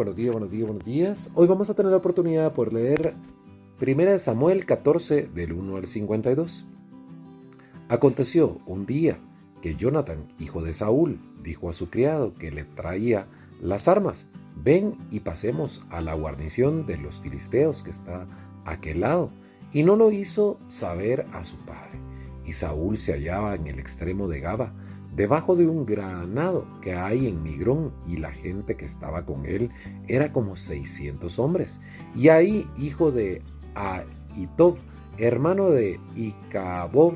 buenos días, buenos días, buenos días. Hoy vamos a tener la oportunidad de poder leer 1 Samuel 14, del 1 al 52. Aconteció un día que Jonatán, hijo de Saúl, dijo a su criado que le traía las armas: ven y pasemos a la guarnición de los filisteos que está a aquel lado. Y no lo hizo saber a su padre. Y Saúl se hallaba en el extremo de Gaba, debajo de un granado que hay en Migrón, y la gente que estaba con él era como 600 hombres. Y ahí, hijo de Ahitob, hermano de Icabob,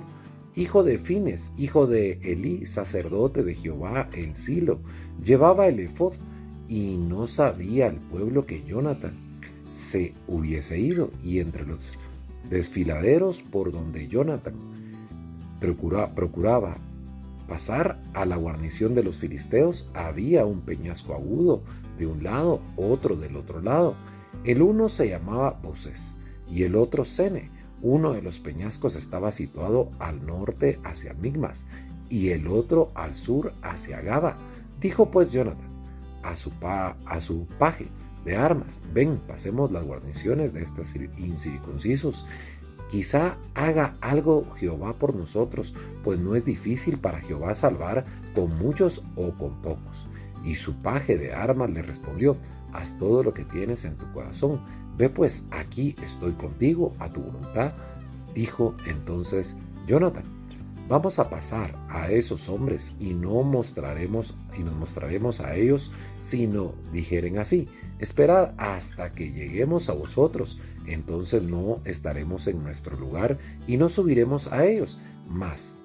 hijo de Fines, hijo de Elí, sacerdote de Jehová en Silo, llevaba el efod. Y no sabía el pueblo que Jonatán se hubiese ido. Y entre los desfiladeros por donde Jonatán procuraba pasar a la guarnición de los filisteos, había un peñasco agudo de un lado, otro del otro lado. El uno se llamaba Boses y el otro Sene. Uno de los peñascos estaba situado al norte hacia Migmas y el otro al sur hacia Gaba. Dijo pues Jonatán a su paje de armas: ven, pasemos las guarniciones de estos incircuncisos. Quizá haga algo Jehová por nosotros, pues no es difícil para Jehová salvar con muchos o con pocos. Y su paje de armas le respondió: haz todo lo que tienes en tu corazón. Ve pues, aquí estoy contigo a tu voluntad. Dijo entonces Jonatán: vamos a pasar a esos hombres y nos mostraremos a ellos, si no dijeren así: esperad hasta que lleguemos a vosotros, entonces no estaremos en nuestro lugar y no subiremos a ellos. Mas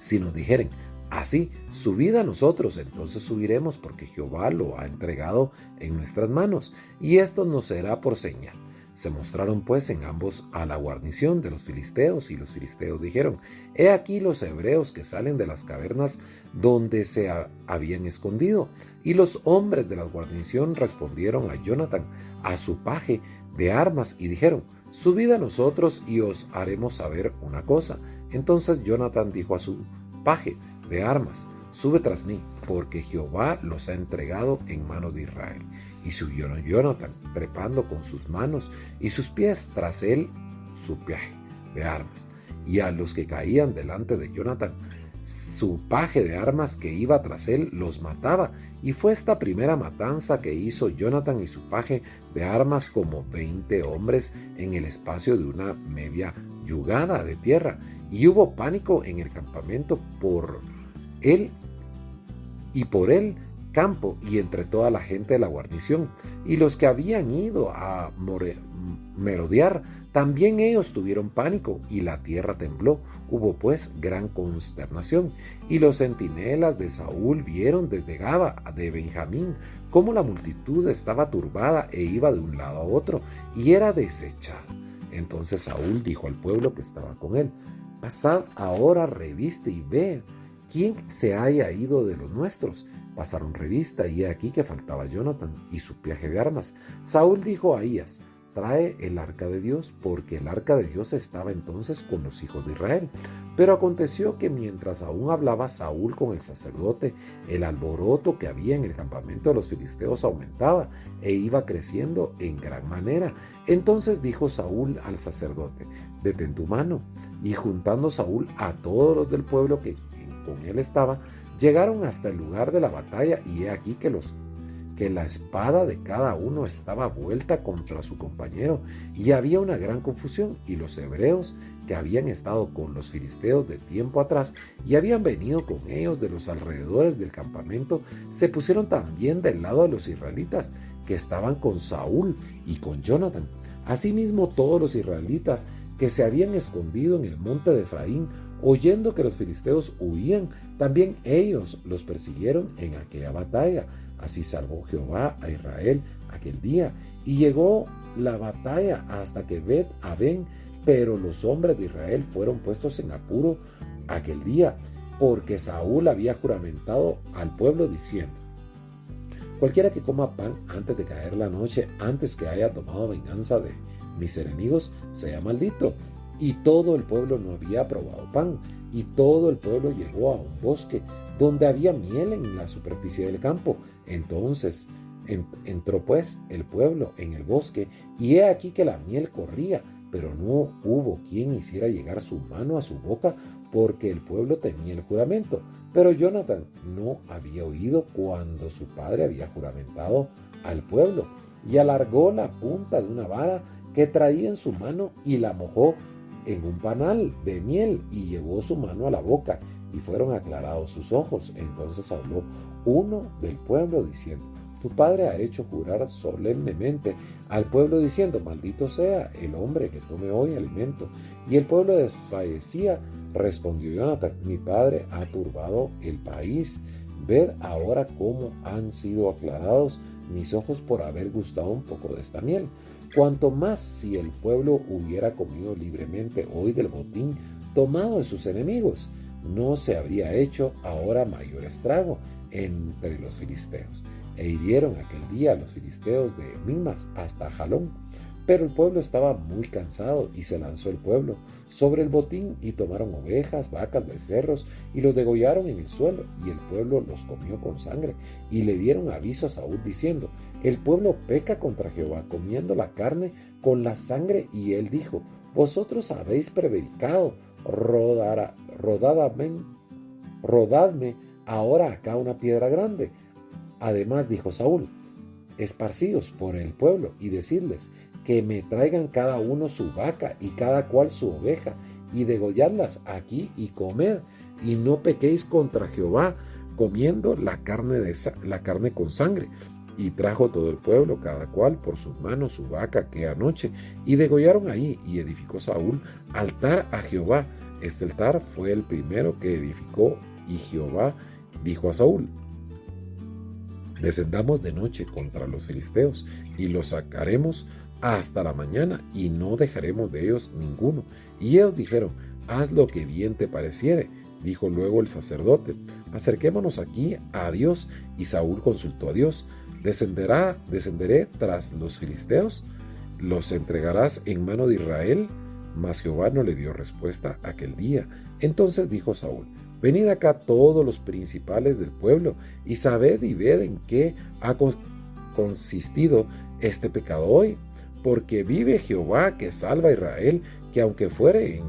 si nos dijeren así: subid a nosotros, entonces subiremos, porque Jehová lo ha entregado en nuestras manos, y esto nos será por señal. Se mostraron pues en ambos a la guarnición de los filisteos, y los filisteos dijeron: he aquí los hebreos que salen de las cavernas donde se habían escondido. Y los hombres de la guarnición respondieron a Jonatán, a su paje de armas, y dijeron: subid a nosotros y os haremos saber una cosa. Entonces Jonatán dijo a su paje de armas: sube tras mí, porque Jehová los ha entregado en manos de Israel. Y subió Jonatán, trepando con sus manos y sus pies tras él su paje de armas. Y a los que caían delante de Jonatán, su paje de armas que iba tras él los mataba. Y fue esta primera matanza que hizo Jonatán y su paje de armas, como 20 hombres en el espacio de una media yugada de tierra. Y hubo pánico en el campamento por él y por el campo y entre toda la gente de la guarnición. Y los que habían ido a merodear, también ellos tuvieron pánico, y la tierra tembló. Hubo pues gran consternación. Y los centinelas de Saúl vieron desde Gaba de Benjamín cómo la multitud estaba turbada e iba de un lado a otro, y era desechada. Entonces Saúl dijo al pueblo que estaba con él: pasad ahora revista y ved quién se haya ido de los nuestros. Pasaron revista, y he aquí que faltaba Jonatán y su paje de armas. Saúl dijo a Ahías: trae el arca de Dios, porque el arca de Dios estaba entonces con los hijos de Israel. Pero aconteció que mientras aún hablaba Saúl con el sacerdote, el alboroto que había en el campamento de los filisteos aumentaba e iba creciendo en gran manera. Entonces dijo Saúl al sacerdote: detén tu mano. Y juntando Saúl a todos los del pueblo que con él estaba, llegaron hasta el lugar de la batalla, y he aquí que la espada de cada uno estaba vuelta contra su compañero, y había una gran confusión. Y los hebreos que habían estado con los filisteos de tiempo atrás y habían venido con ellos de los alrededores del campamento, se pusieron también del lado de los israelitas que estaban con Saúl y con Jonatán. Asimismo, todos los israelitas que se habían escondido en el monte de Efraín, oyendo que los filisteos huían, también ellos los persiguieron en aquella batalla. Así salvó Jehová a Israel aquel día. Y llegó la batalla hasta que Bet-Aven, pero los hombres de Israel fueron puestos en apuro aquel día, porque Saúl había juramentado al pueblo diciendo: cualquiera que coma pan antes de caer la noche, antes que haya tomado venganza de mis enemigos, sea maldito. Y todo el pueblo no había probado pan, y todo el pueblo llegó a un bosque donde había miel en la superficie del campo. Entonces Entró pues el pueblo en el bosque, y he aquí que la miel corría, pero no hubo quien hiciera llegar su mano a su boca, porque el pueblo temía el juramento. Pero Jonatán no había oído cuando su padre había juramentado al pueblo, y alargó la punta de una vara que traía en su mano y la mojó en un panal de miel y llevó su mano a la boca, y fueron aclarados sus ojos. Entonces habló uno del pueblo diciendo: tu padre ha hecho jurar solemnemente al pueblo diciendo: maldito sea el hombre que tome hoy alimento. Y el pueblo desfallecía. Respondió Jonatán: mi padre ha turbado el país. Ved ahora cómo han sido aclarados mis ojos por haber gustado un poco de esta miel. Cuanto más si el pueblo hubiera comido libremente hoy del botín tomado de sus enemigos, no se habría hecho ahora mayor estrago entre los filisteos. E hirieron aquel día a los filisteos de Mimas hasta Jalón. Pero el pueblo estaba muy cansado, y se lanzó el pueblo sobre el botín, y tomaron ovejas, vacas, becerros, y los degollaron en el suelo, y el pueblo los comió con sangre. Y le dieron aviso a Saúl diciendo: el pueblo peca contra Jehová, comiendo la carne con la sangre. Y él dijo: vosotros habéis prevaricado, rodadme ahora acá una piedra grande. Además dijo Saúl: esparcíos por el pueblo y decidles que me traigan cada uno su vaca y cada cual su oveja, y degolladlas aquí y comed, y no pequéis contra Jehová comiendo la carne con sangre. Y trajo todo el pueblo, cada cual por sus manos, su vaca aquella noche, y degollaron ahí. Y edificó Saúl altar a Jehová. Este altar fue el primero que edificó, y Jehová dijo a Saúl: descendamos de noche contra los filisteos, y los sacaremos hasta la mañana, y no dejaremos de ellos ninguno. Y ellos dijeron: haz lo que bien te pareciere. Dijo luego el sacerdote: acerquémonos aquí a Dios. Y Saúl consultó a Dios: ¿descenderé tras los filisteos? ¿Los entregarás en mano de Israel? Mas Jehová no le dio respuesta aquel día. Entonces dijo Saúl: venid acá todos los principales del pueblo, y sabed y ved en qué ha consistido este pecado hoy. Porque vive Jehová que salva a Israel, que aunque fuere en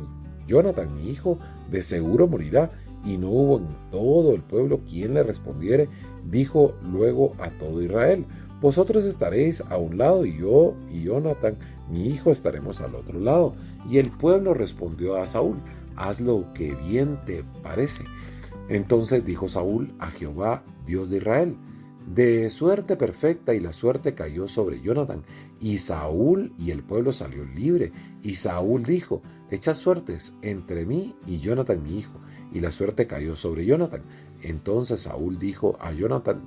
Jonatán mi hijo, de seguro morirá. Y no hubo en todo el pueblo quien le respondiere. Dijo luego a todo Israel: vosotros estaréis a un lado, y yo y Jonatán mi hijo estaremos al otro lado. Y el pueblo respondió a Saúl: haz lo que bien te parece. Entonces dijo Saúl a Jehová, Dios de Israel: de suerte perfecta, y la suerte cayó sobre Jonatán, y Saúl y el pueblo salió libre. Y Saúl dijo: echad suertes entre mí y Jonatán mi hijo. Y la suerte cayó sobre Jonatán. Entonces Saúl dijo a Jonatán: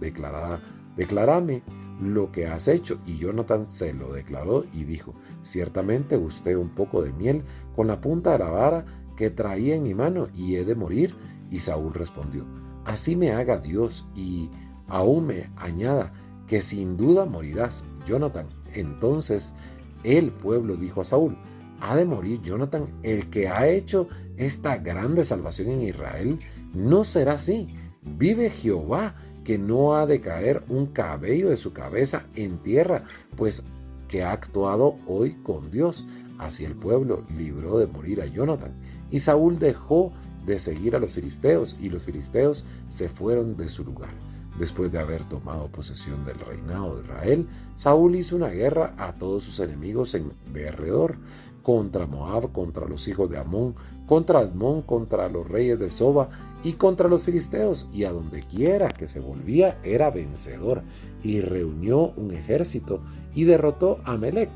declárame lo que has hecho. Y Jonatán se lo declaró y dijo: ciertamente gusté un poco de miel con la punta de la vara que traía en mi mano, y he de morir. Y Saúl respondió: así me haga Dios, y aún me añada, que sin duda morirás, Jonatán. Entonces el pueblo dijo a Saúl: ¿ha de morir Jonatán, el que ha hecho esta grande salvación en Israel? No será así. Vive Jehová, que no ha de caer un cabello de su cabeza en tierra, pues que ha actuado hoy con Dios. Así el pueblo libró de morir a Jonatán. Y Saúl dejó de seguir a los filisteos, y los filisteos se fueron de su lugar. Después de haber tomado posesión del reinado de Israel, Saúl hizo una guerra a todos sus enemigos de alrededor, contra Moab, contra los hijos de Amón, contra Admón, contra los reyes de Soba y contra los filisteos, y a donde quiera que se volvía era vencedor, y reunió un ejército y derrotó a Amelec,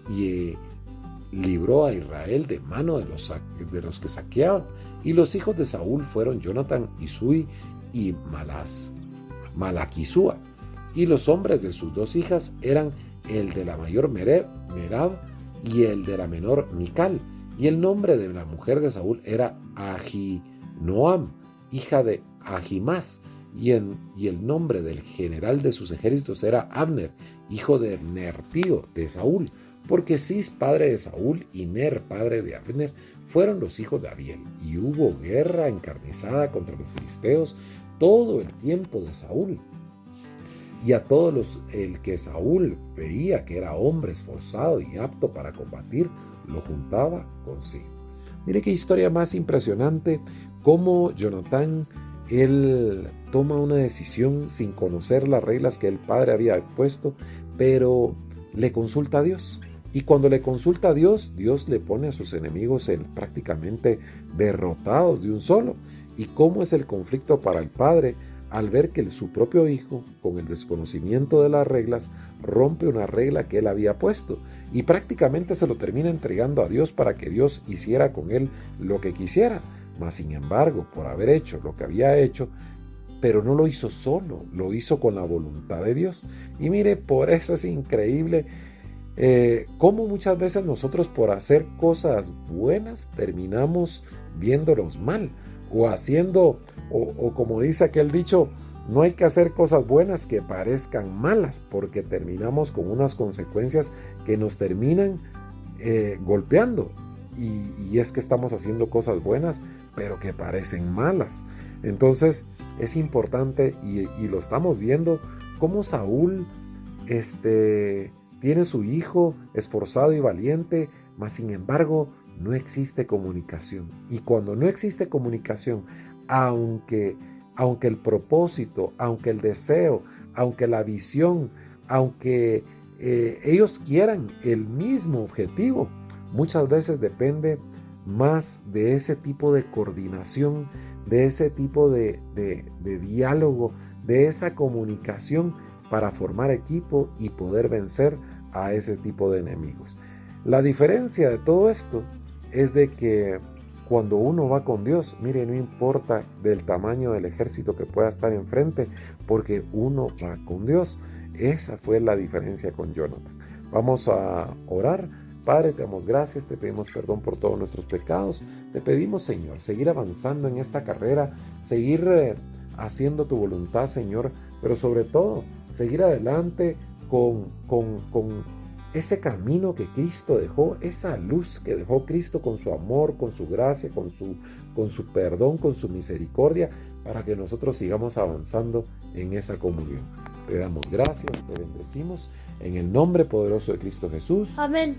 y libró a Israel de mano de los que saqueaban. Y los hijos de Saúl fueron Jonatán, Isui y Malaquisúa. Y los hombres de sus dos hijas eran el de la mayor Merab y el de la menor Mical. Y el nombre de la mujer de Saúl era Ahinoam, hija de Ahimás. Y el nombre del general de sus ejércitos era Abner, hijo de Ner, tío de Saúl. Porque Cis, padre de Saúl, y Ner, padre de Abner, fueron los hijos de Abiel. Y hubo guerra encarnizada contra los filisteos todo el tiempo de Saúl. y a el que Saúl veía que era hombre esforzado y apto para combatir, lo juntaba consigo. Mire qué historia más impresionante, cómo Jonatán, él toma una decisión sin conocer las reglas que el padre había puesto, pero le consulta a Dios. Y cuando le consulta a Dios, Dios le pone a sus enemigos prácticamente derrotados de un solo. ¿Y cómo es el conflicto para el padre al ver que su propio hijo, con el desconocimiento de las reglas, rompe una regla que él había puesto? Y prácticamente se lo termina entregando a Dios para que Dios hiciera con él lo que quisiera. Mas, sin embargo, por haber hecho lo que había hecho, pero no lo hizo solo, lo hizo con la voluntad de Dios. Y mire, por eso es increíble cómo muchas veces nosotros, por hacer cosas buenas, terminamos viéndolos mal, o haciendo, o como dice aquel dicho, no hay que hacer cosas buenas que parezcan malas, porque terminamos con unas consecuencias que nos terminan golpeando. Y es que estamos haciendo cosas buenas, pero que parecen malas. Entonces es importante, y lo estamos viendo, cómo Saúl tiene su hijo esforzado y valiente, mas sin embargo no existe comunicación. Y cuando no existe comunicación, aunque el propósito, aunque el deseo, aunque la visión, aunque ellos quieran el mismo objetivo, muchas veces depende más de ese tipo de coordinación, de ese tipo de diálogo, de esa comunicación para formar equipo y poder vencer a ese tipo de enemigos. La diferencia de todo esto es de que cuando uno va con Dios, mire, no importa del tamaño del ejército que pueda estar enfrente, porque uno va con Dios. Esa fue la diferencia con Jonatán. Vamos a orar. Padre, te damos gracias, te pedimos perdón por todos nuestros pecados. Te pedimos, Señor, seguir avanzando en esta carrera, seguir haciendo tu voluntad, Señor, pero sobre todo, seguir adelante con ese camino que Cristo dejó, esa luz que dejó Cristo con su amor, con su gracia, con su perdón, con su misericordia, para que nosotros sigamos avanzando en esa comunión. Te damos gracias, te bendecimos, en el nombre poderoso de Cristo Jesús. Amén.